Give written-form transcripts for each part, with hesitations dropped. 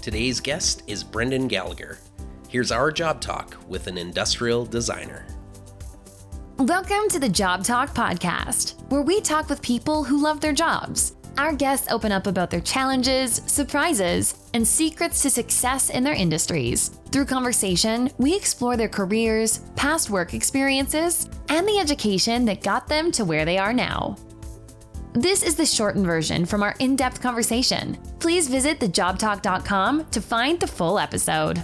Today's guest is Brendan Gallagher. Here's our job talk with an industrial designer. Welcome to the Job Talk podcast, where we talk with people who love their jobs. Our guests open up about their challenges, surprises, and secrets to success in their industries. Through conversation, we explore their careers, past work experiences, and the education that got them to where they are now. This is the shortened version from our in-depth conversation. Please visit thejobtalk.com to find the full episode.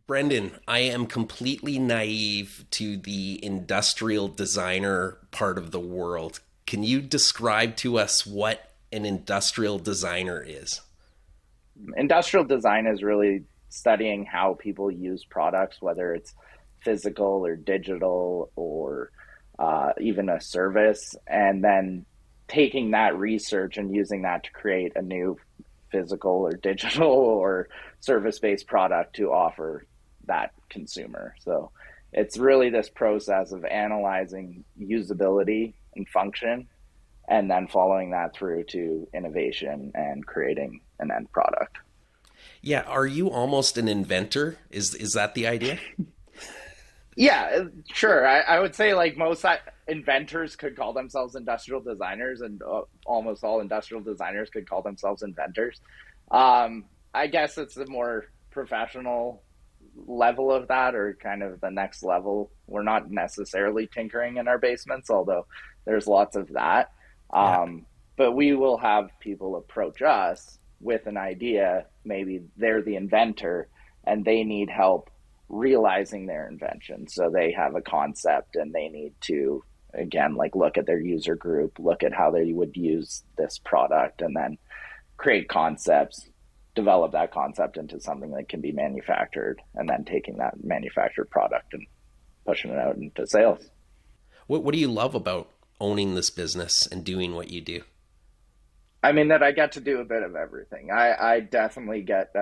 Brendan, I am completely naive to the industrial designer part of the world. Can you describe to us what an industrial designer is? Industrial design is really studying how people use products, whether it's physical or digital or even a service, and then taking that research and using that to create a new physical or digital or service-based product to offer that consumer. So it's really this process of analyzing usability and function and then following that through to innovation and creating an end product. Yeah, are you almost an inventor? Is that the idea? Yeah, sure. I would say like most inventors could call themselves industrial designers, and almost all industrial designers could call themselves inventors. I guess it's the more professional level of that, or kind of the next level. We're not necessarily tinkering in our basements, although there's lots of that. But we will have people approach us with an idea. Maybe they're the inventor and they need help realizing their invention. So they have a concept and they need to, again, like look at their user group, look at how they would use this product, and then create concepts, develop that concept into something that can be manufactured, and then taking that manufactured product and pushing it out into sales. What do you love about owning this business and doing what you do? I mean, that I get to do a bit of everything. I definitely get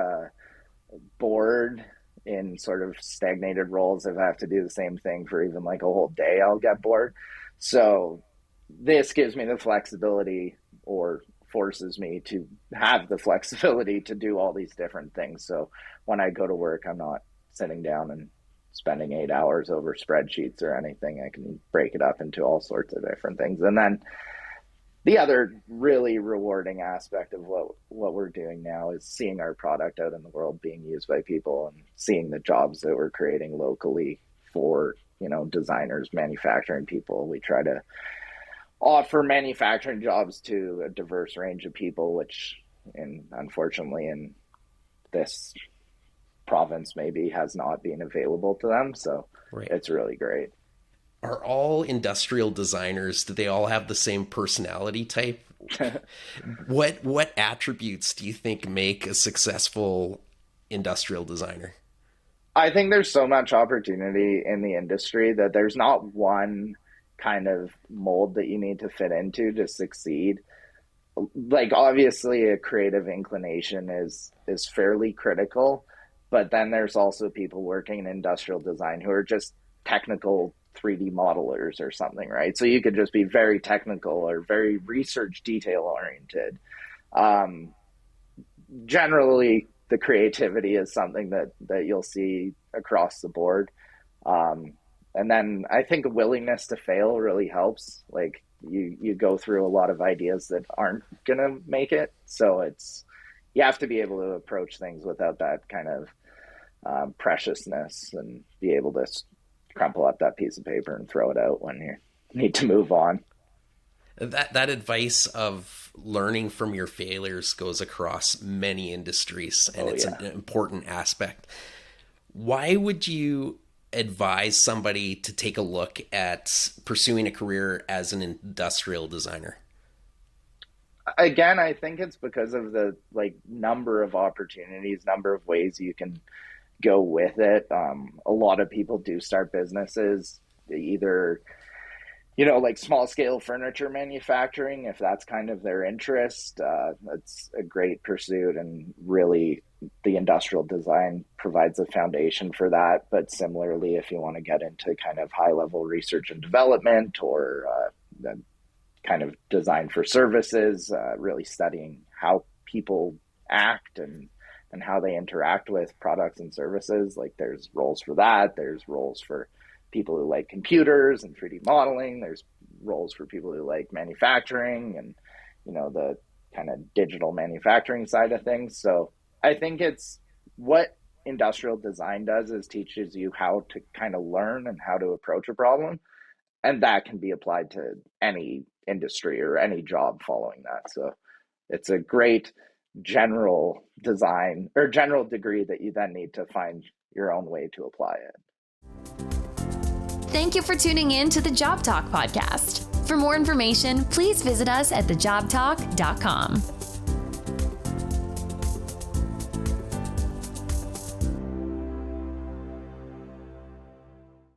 bored in sort of stagnated roles. If I have to do the same thing for even like a whole day, I'll get bored. So this gives me the flexibility, or forces me to have the flexibility to do all these different things. So when I go to work, I'm not sitting down and spending 8 hours over spreadsheets or anything. I can break it up into all sorts of different things. And then the other really rewarding aspect of what we're doing now is seeing our product out in the world being used by people, and seeing the jobs that we're creating locally for, designers, manufacturing people. We try to offer manufacturing jobs to a diverse range of people, which unfortunately in this province maybe has not been available to them. So right. It's really great. Are all industrial designers, do they all have the same personality type? What attributes do you think make a successful industrial designer? I think there's so much opportunity in the industry that there's not one kind of mold that you need to fit into to succeed. Like, obviously a creative inclination is fairly critical, but then there's also people working in industrial design who are just technical 3D modelers or something, right? So you could just be very technical or very research detail oriented. Generally, the creativity is something that you'll see across the board. And then I think a willingness to fail really helps. Like you go through a lot of ideas that aren't going to make it. So you have to be able to approach things without that kind of preciousness, and be able to crumple up that piece of paper and throw it out when you need to move on. That advice of learning from your failures goes across many industries, and it's an important aspect. Why would you advise somebody to take a look at pursuing a career as an industrial designer? Again, I think it's because of the number of opportunities, number of ways you can go with it. A lot of people do start businesses, either, like small scale furniture manufacturing, if that's kind of their interest. It's a great pursuit, and really the industrial design provides a foundation for that. But similarly, if you want to get into kind of high level research and development, or kind of design for services, really studying how people act and how they interact with products and services. Like there's roles for that. There's roles for people who like computers and 3D modeling. There's roles for people who like manufacturing and, the kind of digital manufacturing side of things. So I think it's what industrial design does is teaches you how to kind of learn and how to approach a problem. And that can be applied to any industry or any job following that. So it's a great general design or general degree that you then need to find your own way to apply it. Thank you for tuning in to the Job Talk podcast. For more information, please visit us at thejobtalk.com.